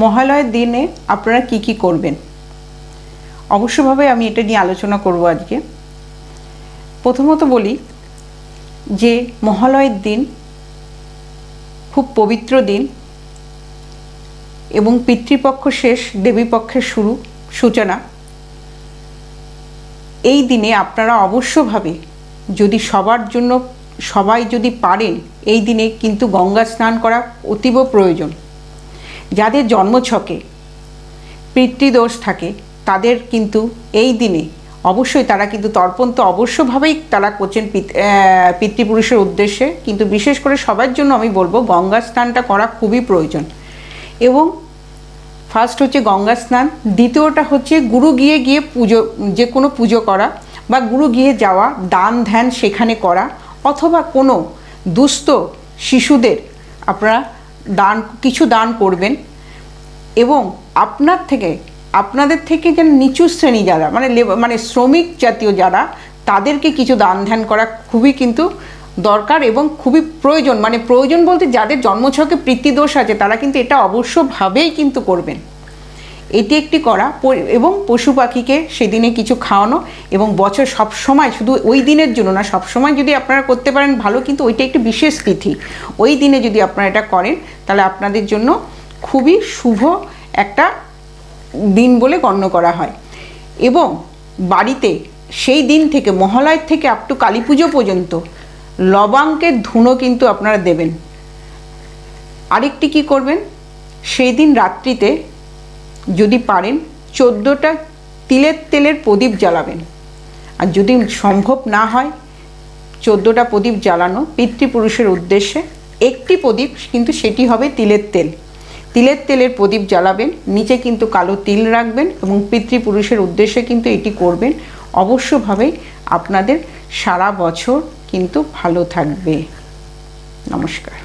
মহালয়ের দিনে আপনারা কি কি করবেন অবশ্যভাবে আমি এটা নিয়ে আলোচনা করব আজকে। প্রথমত বলি যে মহালয়ের দিন খুব পবিত্র দিন এবং পিতৃপক্ষ শেষ, দেবীপক্ষের সূচনা। এই দিনে আপনারা অবশ্যভাবে যদি সবাই যদি পারেন এই দিনে কিন্তু গঙ্গা স্নান করা অতীব প্রয়োজন। যাদের জন্মছকে পিতৃদোষ থাকে তাদের কিন্তু এই দিনে অবশ্যই তারা কিন্তু তর্পণ তো অবশ্যভাবেই তারা করছেন পিতৃপুরুষের উদ্দেশ্যে, কিন্তু বিশেষ করে সবার জন্য আমি বলবো গঙ্গা স্নানটা করা খুবই প্রয়োজন। এবং ফার্স্ট হচ্ছে গঙ্গা স্নান, দ্বিতীয়টা হচ্ছে গুরু গিয়ে যে কোনো পুজো করা বা গুরু গিয়ে যাওয়া, দান ধ্যান সেখানে করা, অথবা কোনো দুস্থ শিশুদের আপনারা কিছু দান করবেন। এবং আপনাদের থেকে যেন নিচু শ্রেণী যারা মানে শ্রমিক জাতীয় যারা, তাদেরকে কিছু দান ধ্যান করা খুবই কিন্তু দরকার এবং খুবই প্রয়োজন। মানে প্রয়োজন বলতে যাদের জন্মছকে পিতৃদোষ আছে তারা কিন্তু এটা অবশ্যভাবেই কিন্তু করবেন। এটি একটি করা, এবং পশু পাখিকে সেদিনে কিছু খাওয়ানো, এবং বছর সবসময় শুধু ওই দিনের জন্য না, সবসময় যদি আপনারা করতে পারেন ভালো, কিন্তু ওইটা একটি বিশেষ তিথি। ওই দিনে যদি আপনারা এটা করেন তাহলে আপনাদের জন্য খুবই শুভ একটা দিন বলে গণ্য করা হয়। এবং বাড়িতে সেই দিন থেকে মহালয়ের থেকে আপ টু কালী পুজো পর্যন্ত লবঙ্গের ধুনো কিন্তু আপনারা দেবেন। আরেকটি কি করবেন, সেই দিন রাত্রিতে যদি পারেন 14টা তিলের তেলের প্রদীপ জ্বালাবেন। আর যদি সম্ভব না হয় 14টা প্রদীপ জ্বালানো পিতৃপুরুষের উদ্দেশ্যে, একটি প্রদীপ কিন্তু সেটি হবে তিলের তেলের প্রদীপ জ্বালাবেন, নিচে কিন্তু কালো তিল রাখবেন এবং পিতৃপুরুষের উদ্দেশ্যে কিন্তু এটি করবেন। অবশ্যভাবেই আপনাদের সারা বছর কিন্তু ভালো থাকবে। নমস্কার।